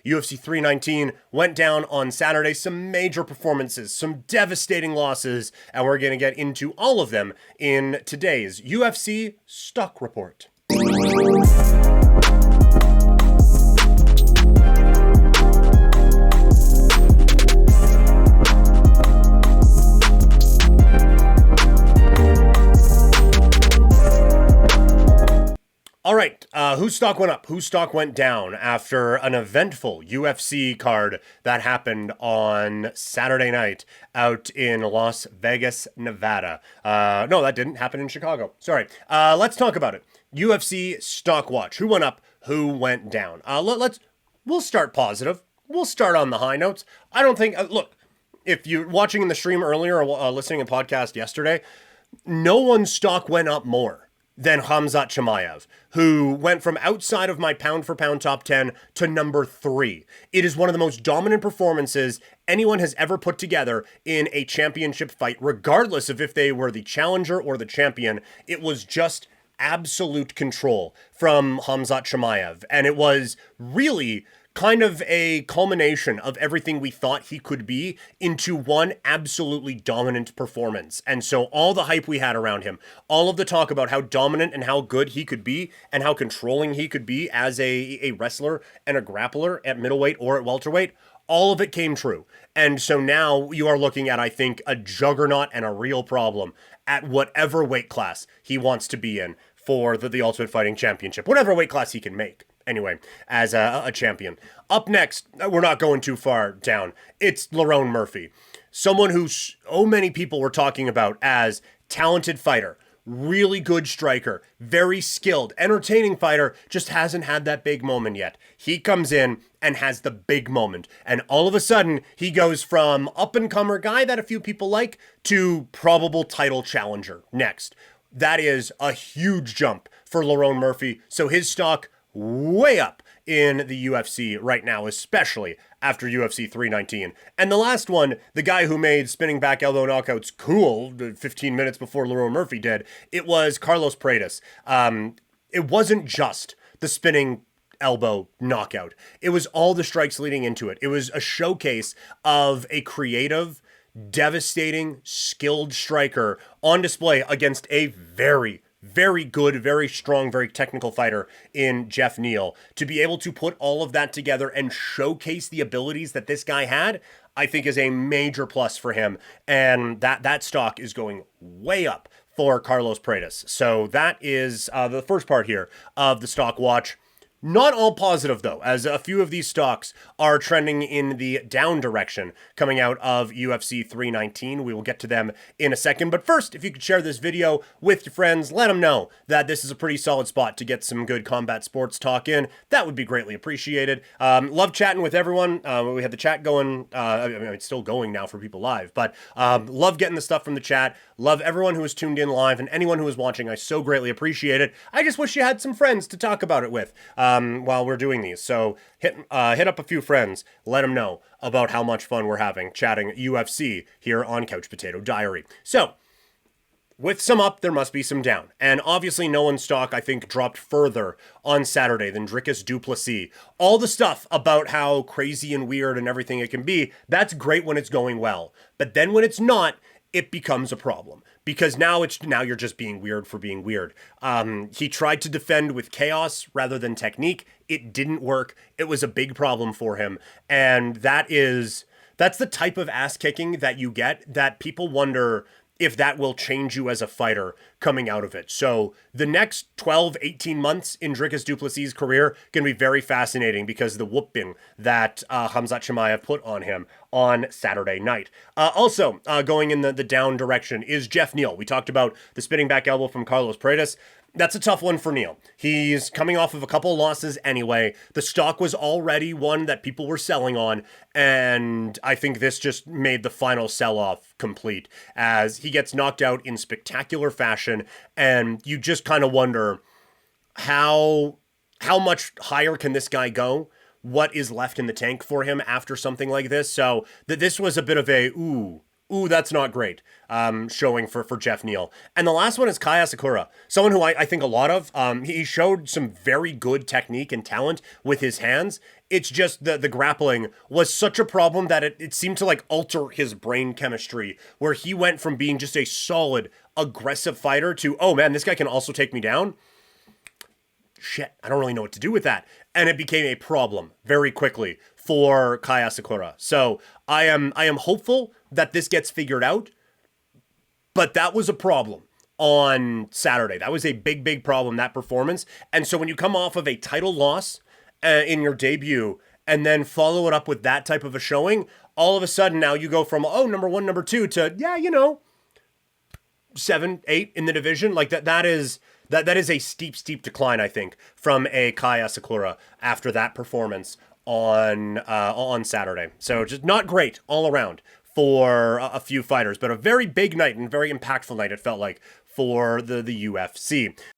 UFC 319 went down on Saturday. Some major performances, some devastating losses, and we're going to get into all of them in today's UFC Stock Report. All right, whose stock went up? Whose stock went down after an eventful UFC card that happened on Saturday night out in Las Vegas, Nevada? No, that didn't happen in Chicago. Sorry. Let's talk about it. UFC Stock Watch. Who went up? Who went down? We'll start positive. We'll start on the high notes. I don't think, look, if you're watching in the stream earlier or listening to podcast yesterday, no one's stock went up more than Hamzat Chimaev, who went from outside of my pound-for-pound top 10 to number 3. It is one of the most dominant performances anyone has ever put together in a championship fight, regardless of if they were the challenger or the champion. It was just absolute control from Hamzat Chimaev, and it was really kind of a culmination of everything we thought he could be into one absolutely dominant performance. And so all the hype we had around him, all of the talk about how dominant and how good he could be and how controlling he could be as a wrestler and a grappler at middleweight or at welterweight, all of it came true. And so now you are looking at, I think, a juggernaut and a real problem at whatever weight class he wants to be in for the Ultimate Fighting Championship, whatever weight class he can make. Anyway, as a champion. Up next, we're not going too far down. It's Lerone Murphy. Someone who so many people were talking about as talented fighter, really good striker, very skilled, entertaining fighter, just hasn't had that big moment yet. He comes in and has the big moment. And all of a sudden, he goes from up-and-comer guy that a few people like to probable title challenger next. That is a huge jump for Lerone Murphy. So his stock way up in the UFC right now, especially after UFC 319. And the last one, the guy who made spinning back elbow knockouts cool 15 minutes before Lerone Murphy did, it was Carlos Paredes. It wasn't just the spinning elbow knockout. It was all the strikes leading into it. It was a showcase of a creative, devastating, skilled striker on display against a very good, very strong, very technical fighter in Jeff Neal. To be able to put all of that together and showcase the abilities that this guy had, I think is a major plus for him. And that stock is going way up for Carlos Paredes. So that is the first part here of the stock watch. Not all positive, though, as a few of these stocks are trending in the down direction coming out of UFC 319. We will get to them in a second. But first, if you could share this video with your friends, let them know that this is a pretty solid spot to get some good combat sports talk in. That would be greatly appreciated. Love chatting with everyone. We have the chat going. It's still going now for people live, but love getting the stuff from the chat. Love everyone who is tuned in live and anyone who is watching. I so greatly appreciate it. I just wish you had some friends to talk about it with while we're doing these. So hit up a few friends. Let them know about how much fun we're having chatting UFC here on Couch Potato Diary. So with some up, there must be some down. And obviously no one's stock, I think, dropped further on Saturday than Dricus Du Plessis. All the stuff about how crazy and weird and everything it can be, that's great when it's going well. But then when it's not, it becomes a problem. Because now you're just being weird for being weird. He tried to defend with chaos rather than technique. It didn't work. It was a big problem for him. And that's the type of ass kicking that you get that people wonder if that will change you as a fighter coming out of it. So the next 12, 18 months in Dricus Du Plessis' career going to be very fascinating because of the whooping that Hamzat Chimaev put on him on Saturday night. Also, going in the down direction is Jeff Neal. We talked about the spinning back elbow from Carlos Paredes. That's a tough one for Neal. He's coming off of a couple of losses anyway. The stock was already one that people were selling on, and I think this just made the final sell-off complete as he gets knocked out in spectacular fashion, and you just kind of wonder how much higher can this guy go? What is left in the tank for him after something like this? So this was a bit of a, ooh, that's not great, showing for Jeff Neal. And the last one is Kai Asakura, someone who I think a lot of. He showed some very good technique and talent with his hands. It's just the grappling was such a problem that it seemed to like alter his brain chemistry, where he went from being just a solid, aggressive fighter to, oh man, this guy can also take me down. Shit, I don't really know what to do with that. And it became a problem very quickly for Kai Asakura. So I am hopeful that this gets figured out, but that was a problem on Saturday. That was a big problem, that performance. And so when you come off of a title loss in your debut and then follow it up with that type of a showing, all of a sudden now you go from, oh, number one, number two to, yeah, 7, 8 in the division. Like that is a steep decline, I think, from a Kai Asakura after that performance on Saturday. So just not great all around for a few fighters, but a very big night and very impactful night, it felt like, for the UFC.